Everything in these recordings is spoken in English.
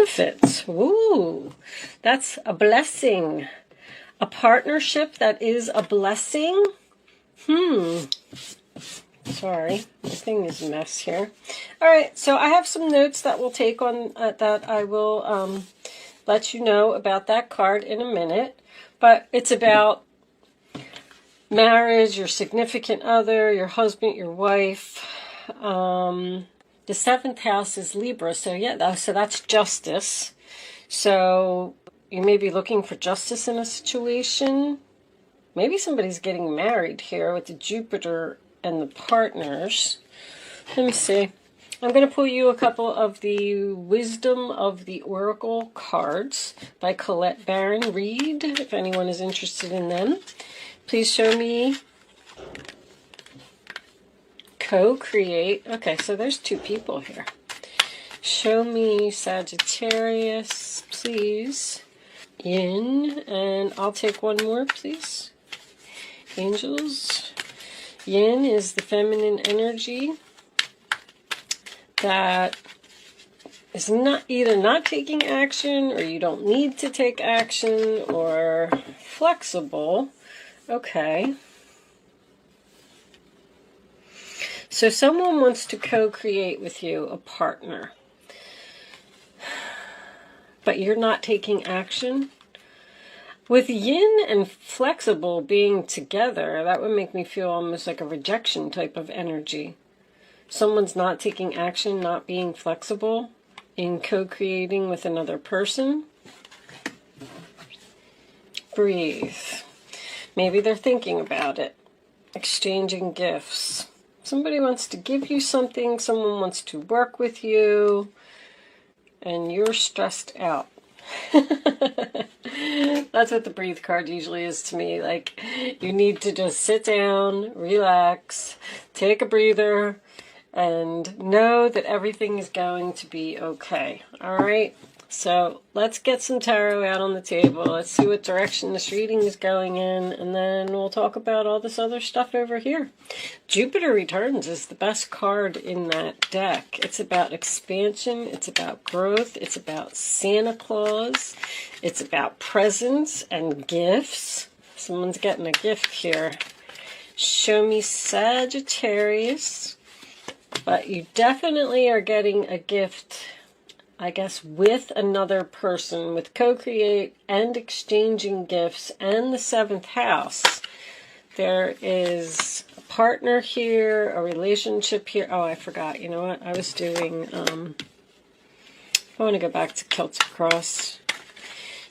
Benefits. Ooh, that's a blessing. A partnership that is a blessing. Sorry, this thing is a mess here. All right, so I have some notes that we'll take on that I will let you know about that card in a minute. But it's about marriage, your significant other, your husband, your wife. The 7th house is Libra, so yeah, so that's justice. So you may be looking for justice in a situation. Maybe somebody's getting married here with the Jupiter and the partners. Let me see. I'm going to pull you a couple of the Wisdom of the Oracle cards by Colette Baron Reed, if anyone is interested in them. Please show me co-create. Okay, so there's 2 people here. Show me Sagittarius, please. Yin, and I'll take one more, please. Angels. Yin is the feminine energy that is either not taking action, or you don't need to take action, or flexible. Okay. So someone wants to co-create with you, a partner, but you're not taking action. With yin and flexible being together, that would make me feel almost like a rejection type of energy. Someone's not taking action, not being flexible in co-creating with another person. Breathe. Maybe they're thinking about it. Exchanging gifts. Somebody wants to give you something, someone wants to work with you, and you're stressed out. That's what the breathe card usually is to me. Like, you need to just sit down, relax, take a breather, and know that everything is going to be okay. All right? So let's get some tarot out on the table. Let's see what direction this reading is going in, and then we'll talk about all this other stuff over here. Jupiter Returns is the best card in that deck. It's about expansion. It's about growth. It's about Santa Claus. It's about presents and gifts. Someone's getting a gift here. Show me Sagittarius. But you definitely are getting a gift, I guess, with another person, with co-create and exchanging gifts and the 7th house. There is a partner here, a relationship here. Oh, I forgot. You know what? I was doing, I want to go back to Celtic Cross.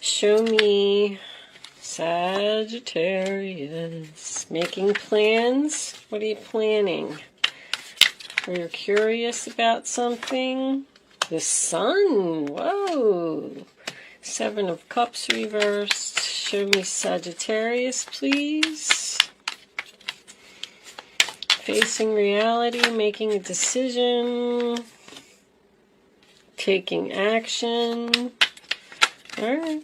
Show me Sagittarius. Making plans. What are you planning? Or you're curious about something? The Sun. Whoa. 7 of Cups reversed. Show me Sagittarius, please. Facing reality, making a decision, taking action. All right.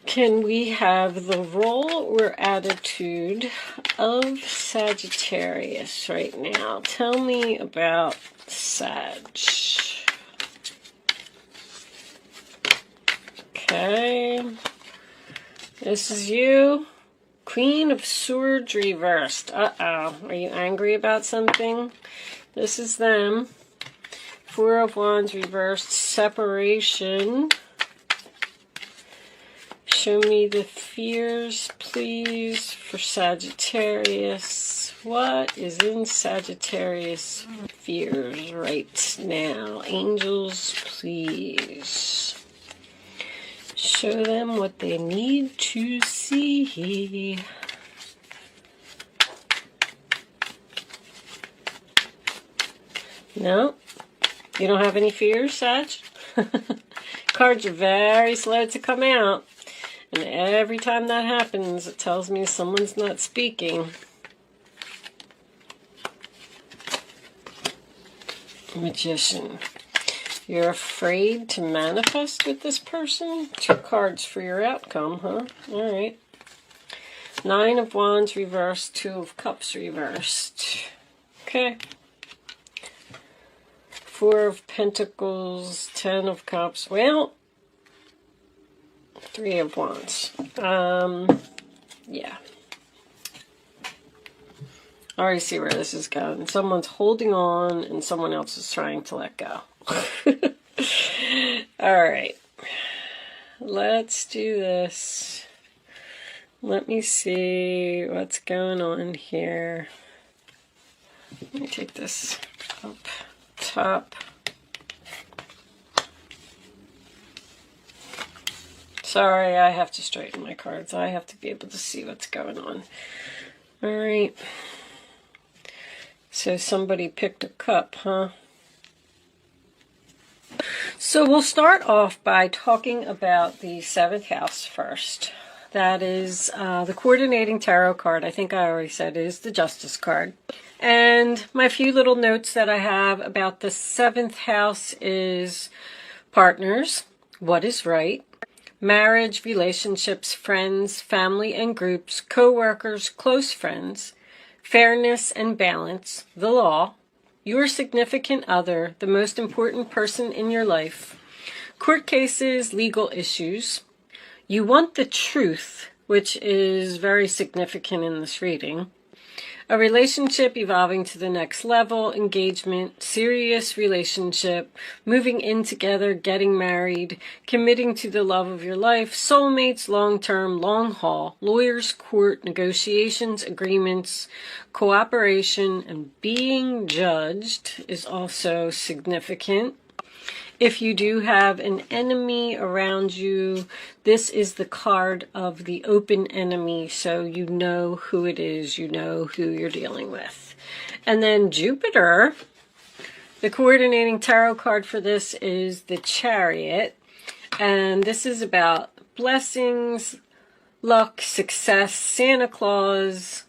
Can we have the role or attitude of Sagittarius right now? Tell me about Sag. Okay. This is you. Queen of Swords reversed. Uh-oh. Are you angry about something? This is them. 4 of Wands reversed. Separation. Show me the fears, please, for Sagittarius. What is in Sagittarius fears right now? Angels, please. Show them what they need to see. No? You don't have any fears, Sag? Cards are very slow to come out. And every time that happens, it tells me someone's not speaking. Magician. You're afraid to manifest with this person? 2 cards for your outcome, huh? All right. Nine of Wands reversed, Two of Cups reversed. Okay. Four of Pentacles, Ten of Cups. Well, Three of Wands. Yeah. I already see where this is going. Someone's holding on and someone else is trying to let go. All right. Let's do this. Let me see what's going on here. Let me take this up top. Sorry, I have to straighten my cards. I have to be able to see what's going on. All right. So somebody picked a cup, huh? So we'll start off by talking about the 7th house first. That is the coordinating tarot card. I think I already said it is the Justice card. And my few little notes that I have about the 7th house is partners, what is right, marriage, relationships, friends, family and groups, co-workers, close friends, fairness and balance, the law, your significant other, the most important person in your life, court cases, legal issues. You want the truth, which is very significant in this reading. A relationship evolving to the next level, engagement, serious relationship, moving in together, getting married, committing to the love of your life, soulmates, long-term, long haul, lawyers, court, negotiations, agreements, cooperation, and being judged is also significant. If you do have an enemy around you, this is the card of the open enemy, so you know who it is, you know who you're dealing with. And then Jupiter, the coordinating tarot card for this is the Chariot, and this is about blessings, luck, success, Santa Claus,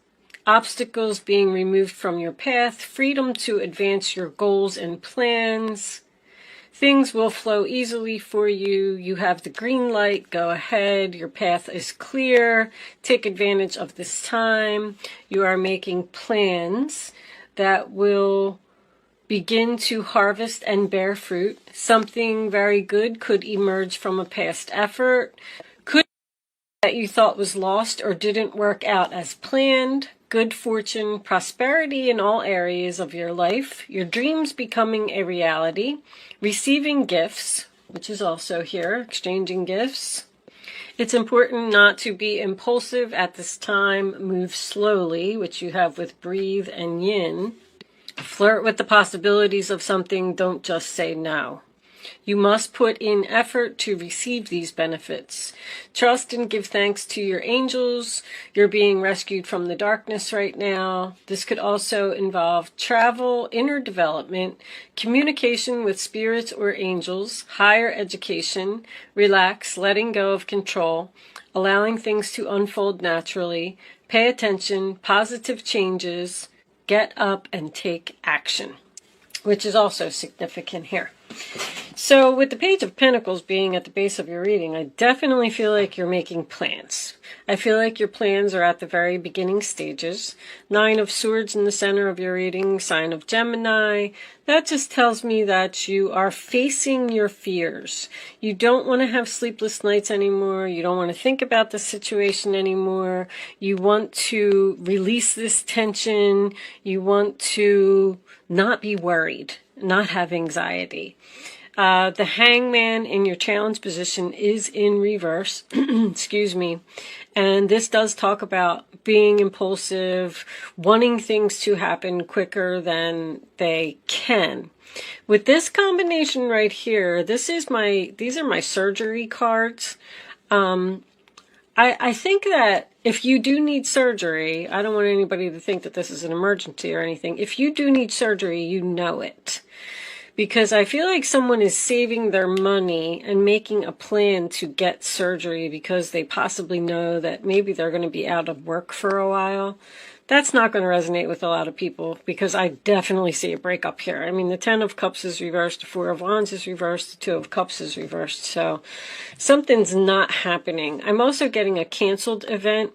obstacles being removed from your path, freedom to advance your goals and plans. Things will flow easily for you. You have the green light. Go ahead. Your path is clear. Take advantage of this time. You are making plans that will begin to harvest and bear fruit. Something very good could emerge from a past effort. Could be that you thought was lost or didn't work out as planned. Good fortune, prosperity in all areas of your life, your dreams becoming a reality, receiving gifts, which is also here, exchanging gifts. It's important not to be impulsive at this time. Move slowly, which you have with breathe and yin. Flirt with the possibilities of something. Don't just say no. You must put in effort to receive these benefits. Trust and give thanks to your angels. You're being rescued from the darkness right now. This could also involve travel, inner development, communication with spirits or angels, higher education, relax, letting go of control, allowing things to unfold naturally, pay attention, positive changes, get up and take action, which is also significant here. So with the Page of Pentacles being at the base of your reading, I definitely feel like you're making plans. I feel like your plans are at the very beginning stages. Nine of Swords in the center of your reading, sign of Gemini. That just tells me that you are facing your fears. You don't want to have sleepless nights anymore. You don't want to think about the situation anymore. You want to release this tension. You want to not be worried, not have anxiety. The Hangman in your challenge position is in reverse, excuse me, and this does talk about being impulsive, wanting things to happen quicker than they can. With this combination right here, these are my surgery cards. I think that if you do need surgery, I don't want anybody to think that this is an emergency or anything. If you do need surgery, you know it. Because I feel like someone is saving their money and making a plan to get surgery because they possibly know that maybe they're going to be out of work for a while. That's not going to resonate with a lot of people because I definitely see a breakup here. I mean, the Ten of Cups is reversed, the Four of Wands is reversed, the Two of Cups is reversed. So something's not happening. I'm also getting a canceled event.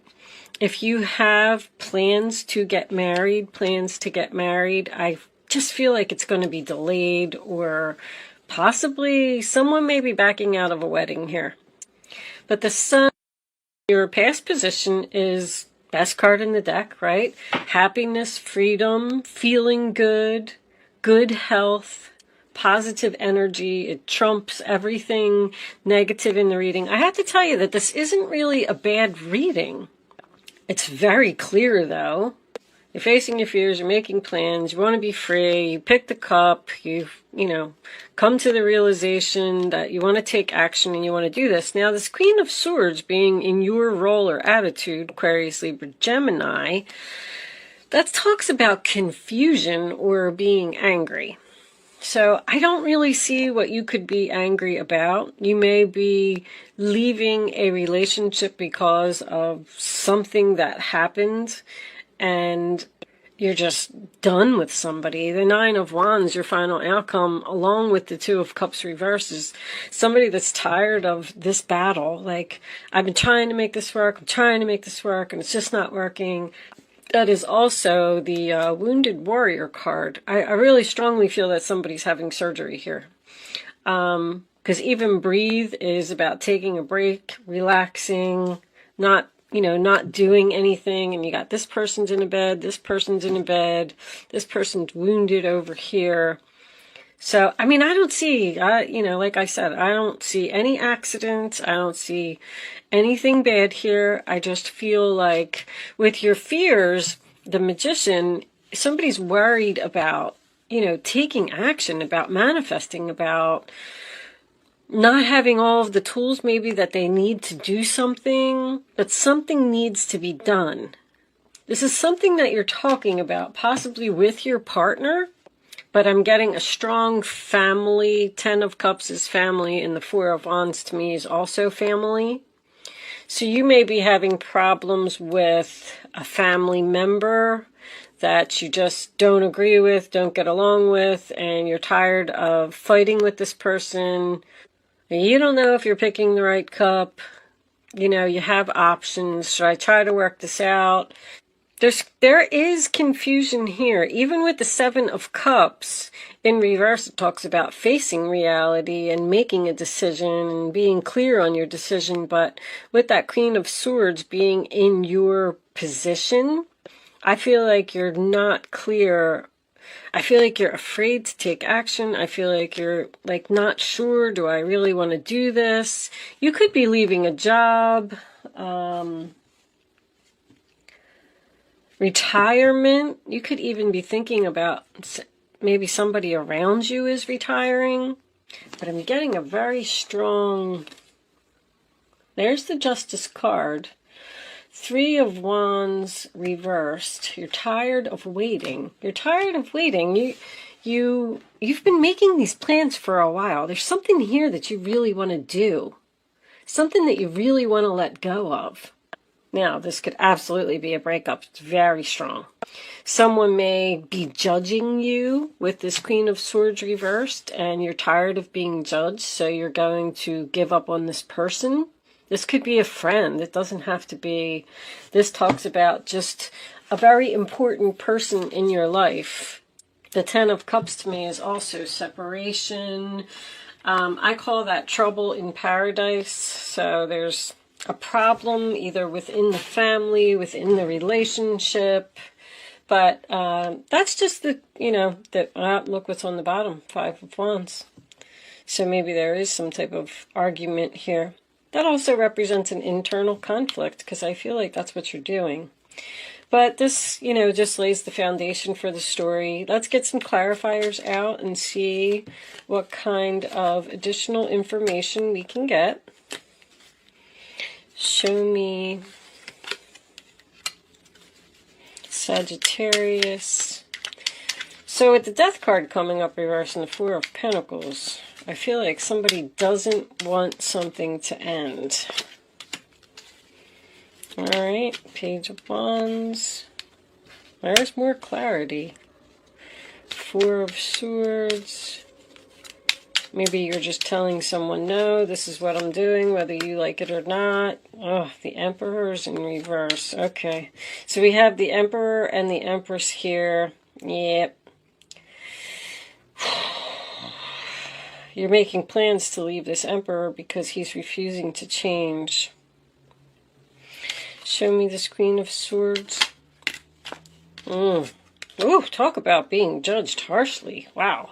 If you have plans to get married, I just feel like it's going to be delayed, or possibly someone may be backing out of a wedding here. But the Sun, your past position, is best card in the deck, right? Happiness, freedom, feeling good, good health, positive energy. It trumps everything negative in the reading. I have to tell you that this isn't really a bad reading. It's very clear, though. You're facing your fears, you're making plans, you want to be free, you pick the cup, you come to the realization that you want to take action and you want to do this. Now, this Queen of Swords being in your role or attitude, Aquarius, Libra, Gemini, that talks about confusion or being angry. So I don't really see what you could be angry about. You may be leaving a relationship because of something that happened and you're just done with somebody. The Nine of Wands, your final outcome, along with the Two of Cups reverse, is somebody that's tired of this battle. Like, I've been trying to make this work, and it's just not working. That is also the Wounded Warrior card. I really strongly feel that somebody's having surgery here. Because even Breathe is about taking a break, relaxing, not doing anything. And you got this person's in a bed, this person's wounded over here. So, I mean, I don't see, like I said, I don't see any accidents. I don't see anything bad here. I just feel like with your fears, the Magician, somebody's worried about, taking action, about manifesting, about not having all of the tools maybe that they need to do something, but something needs to be done. This is something that you're talking about, possibly with your partner. But I'm getting a strong family. 10 of Cups is family, and the 4 of Wands to me is also family. So you may be having problems with a family member that you just don't agree with, don't get along with, and you're tired of fighting with this person. You don't know if you're picking the right cup. You have options. Should I try to work this out? There is confusion here. Even with the 7 of Cups in reverse, it talks about facing reality and making a decision and being clear on your decision. But with that Queen of Swords being in your position, I feel like you're not clear. I feel like you're afraid to take action. I feel like you're not sure. Do I really want to do this? You could be leaving a job. Retirement. You could even be thinking about maybe somebody around you is retiring. But I'm getting a very strong... There's the Justice card. 3 of Wands reversed. You're tired of waiting. You've been making these plans for a while. There's something here that you really want to do. Something that you really want to let go of. Now, this could absolutely be a breakup. It's very strong. Someone may be judging you with this Queen of Swords reversed, and you're tired of being judged, so you're going to give up on this person. This could be a friend. It doesn't have to be. This talks about just a very important person in your life. The 10 of Cups to me is also separation. I call that trouble in paradise. So there's a problem either within the family, within the relationship. But that's just look what's on the bottom, 5 of Wands. So maybe there is some type of argument here. That also represents an internal conflict, because I feel like that's what you're doing. But this, just lays the foundation for the story. Let's get some clarifiers out and see what kind of additional information we can get. Show me Sagittarius. So with the Death card coming up reverse and the 4 of Pentacles, I feel like somebody doesn't want something to end. Alright, Page of Wands. There's more clarity. 4 of Swords. Maybe you're just telling someone, no, this is what I'm doing, whether you like it or not. Oh, the Emperor's in reverse. Okay. So we have the Emperor and the Empress here. Yep. You're making plans to leave this Emperor because he's refusing to change. Show me this Queen of Swords. Ooh, talk about being judged harshly. Wow.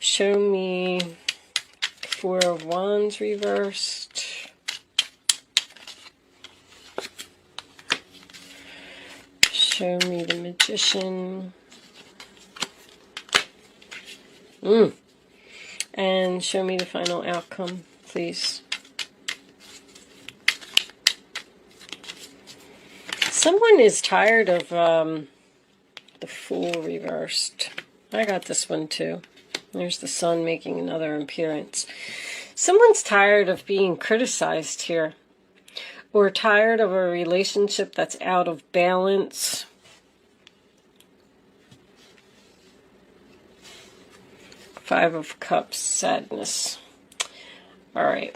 Show me Four of Wands reversed. Show me the Magician. And show me the final outcome, please. Someone is tired of the Fool reversed. I got this one too. There's the Sun making another appearance. Someone's tired of being criticized here, or tired of a relationship that's out of balance. Five of Cups, sadness. All right.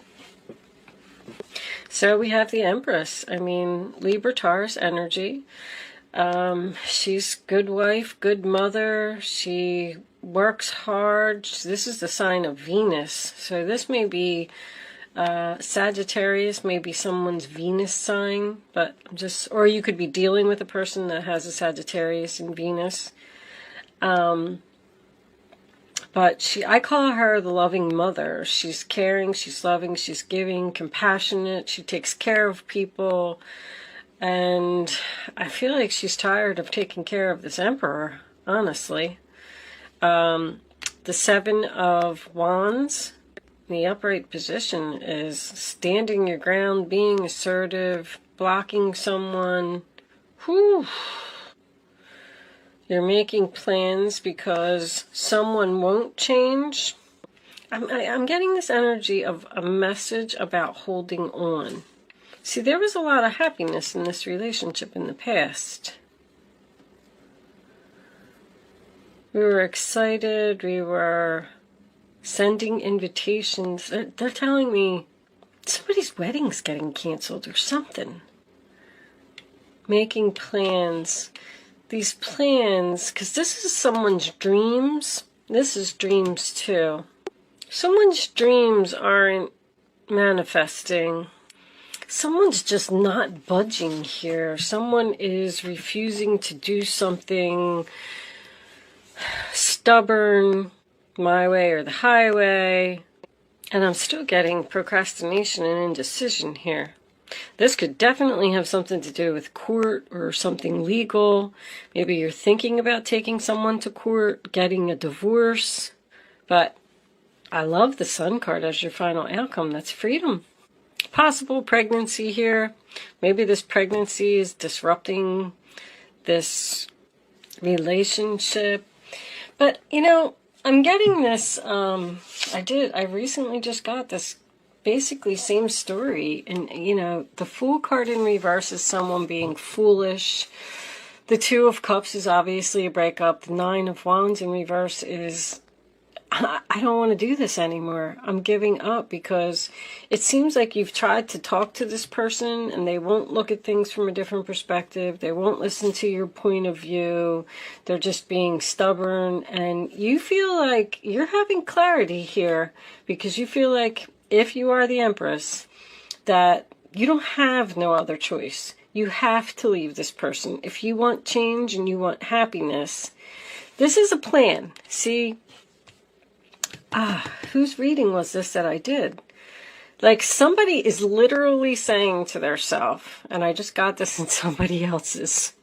So we have the Empress. I mean, Libra Taurus energy. She's good wife, good mother. She works hard. This is the sign of Venus. So this may be Sagittarius, maybe someone's Venus sign, but just, or you could be dealing with a person that has a Sagittarius and Venus. But I call her the loving mother. She's caring, she's loving, she's giving, compassionate. She takes care of people. And I feel like she's tired of taking care of this Emperor, honestly. The Seven of Wands, the upright position, is standing your ground, being assertive, blocking someone. Whew. You're making plans because someone won't change. I'm getting this energy of a message about holding on. See, there was a lot of happiness in this relationship in the past. We were excited. We were sending invitations. They're telling me somebody's wedding's getting canceled or something. Making plans. These plans, because this is someone's dreams. This is dreams too. Someone's dreams aren't manifesting. Someone's just not budging here. Someone is refusing to do something, stubborn, my way or the highway. And I'm still getting procrastination and indecision here. This could definitely have something to do with court or something legal. Maybe you're thinking about taking someone to court, getting a divorce. But I love the Sun card as your final outcome. That's freedom. Possible pregnancy here. Maybe this pregnancy is disrupting this relationship. But, you know, I'm getting this, I recently just got this basically same story. And, you know, the Fool card in reverse is someone being foolish. The Two of Cups is obviously a breakup. The Nine of Wands in reverse is, I don't want to do this anymore. I'm giving up because it seems like you've tried to talk to this person and they won't look at things from a different perspective. They won't listen to your point of view. They're just being stubborn. And you feel like you're having clarity here because you feel like if you are the Empress, that you don't have no other choice. You have to leave this person. If you want change and you want happiness, this is a plan. See, whose reading was this that I did? Like somebody is literally saying to their self, and I just got this in somebody else's,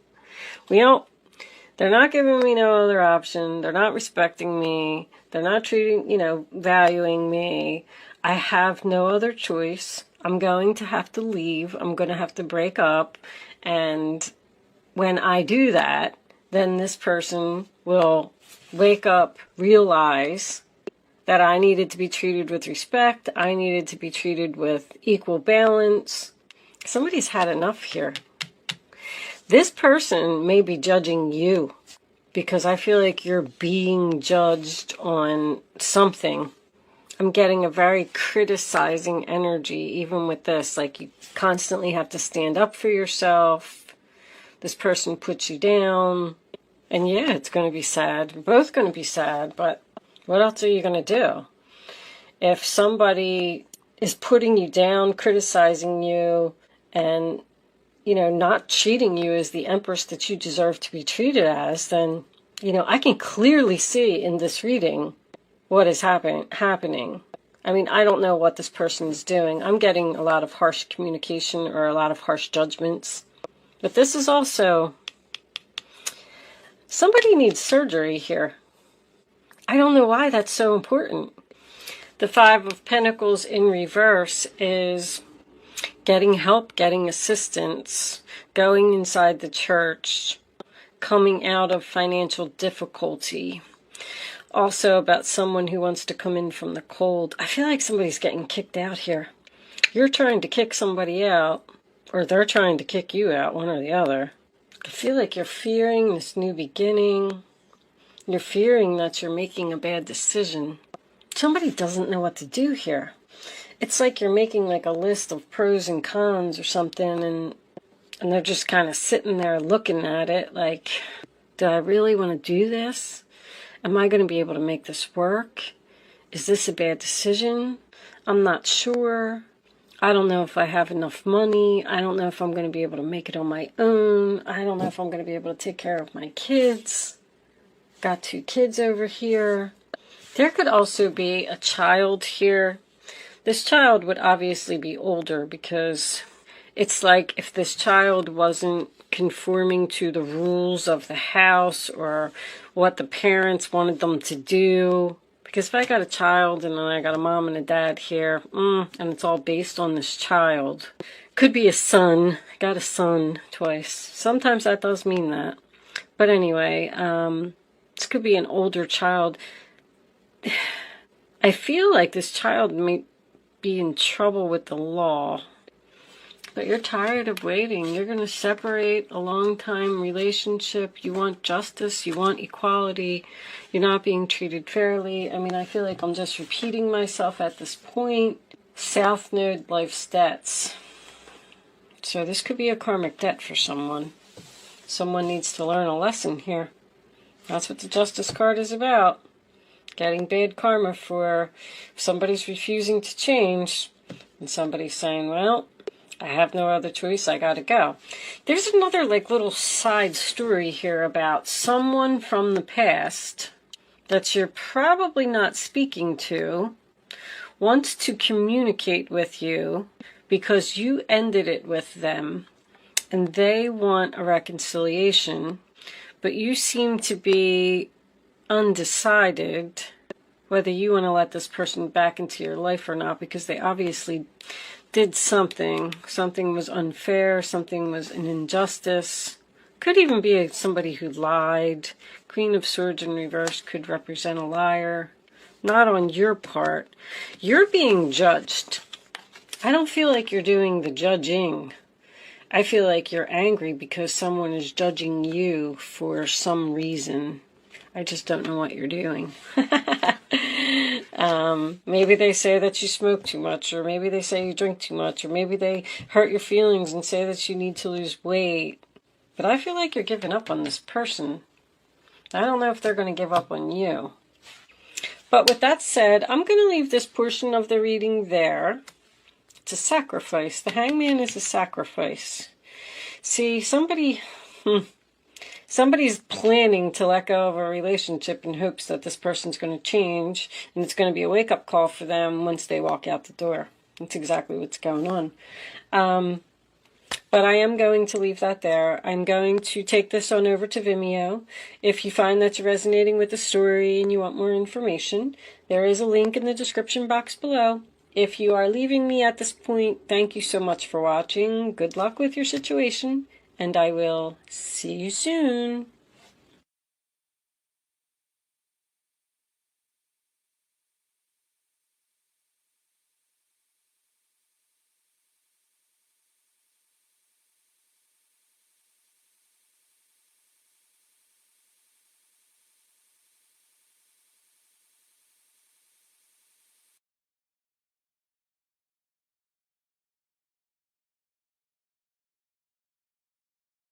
well, they're not giving me no other option. They're not respecting me. They're not treating, valuing me. I have no other choice. I'm going to have to leave. I'm going to have to break up. And when I do that, then this person will wake up, realize that I needed to be treated with respect. I needed to be treated with equal balance. Somebody's had enough here. This person may be judging you. because I feel like you're being judged on something. I'm getting a very criticizing energy, even with this. Like, you constantly have to stand up for yourself. This person puts you down. And yeah, it's going to be sad. We're both going to be sad, but what else are you going to do? If somebody is putting you down, criticizing you, and, you know, not treating you as the empress that you deserve to be treated as, then, you know, I can clearly see in this reading what is happening. I mean, I don't know what this person is doing. I'm getting a lot of harsh communication or a lot of harsh judgments. But this is also, somebody needs surgery here. I don't know why that's so important. The Five of Pentacles in reverse is getting help, getting assistance, going inside the church, coming out of financial difficulty. Also about someone who wants to come in from the cold. I feel like somebody's getting kicked out here. You're trying to kick somebody out, or they're trying to kick you out, one or the other. I feel like you're fearing this new beginning. You're fearing that you're making a bad decision. Somebody doesn't know what to do here. It's like you're making like a list of pros and cons or something, and they're just kind of sitting there looking at it like, do I really want to do this? Am I going to be able to make this work? Is this a bad decision? I'm not sure. I don't know if I have enough money. I don't know if I'm going to be able to make it on my own. I don't know if I'm going to be able to take care of my kids. Got 2 kids over here. There could also be a child here. This child would obviously be older, because it's like if this child wasn't conforming to the rules of the house or what the parents wanted them to do. Because if I got a child and then I got a mom and a dad here, and it's all based on this child. Could be a son. I got a son twice. Sometimes that does mean that. But anyway, this could be an older child. I feel like this child may be in trouble with the law. But you're tired of waiting. You're going to separate a long-time relationship. You want justice. You want equality. You're not being treated fairly. I mean, I feel like I'm just repeating myself at this point. South Node, life's debts. So this could be a karmic debt for someone. Someone needs to learn a lesson here. That's what the Justice card is about. Getting bad karma for if somebody's refusing to change. And somebody's saying, well, I have no other choice, I gotta go. There's another like little side story here about someone from the past that you're probably not speaking to, wants to communicate with you because you ended it with them and they want a reconciliation, but you seem to be undecided whether you want to let this person back into your life or not, because they obviously did something. Something was unfair. Something was an injustice. Could even be somebody who lied. Queen of Swords in reverse could represent a liar. Not on your part. You're being judged. I don't feel like you're doing the judging. I feel like you're angry because someone is judging you for some reason. I just don't know what you're doing. Maybe they say that you smoke too much, or maybe they say you drink too much, or maybe they hurt your feelings and say that you need to lose weight. But I feel like you're giving up on this person. I don't know if they're going to give up on you. But with that said, I'm going to leave this portion of the reading there. It's a sacrifice. The Hangman is a sacrifice. See, somebody's planning to let go of a relationship in hopes that this person's going to change, and it's going to be a wake-up call for them once they walk out the door. That's exactly what's going on. But I am going to leave that there. I'm going to take this on over to Vimeo. If you find that you're resonating with the story and you want more information, there is a link in the description box below. If you are leaving me at this point, thank you so much for watching. Good luck with your situation, and I will see you soon.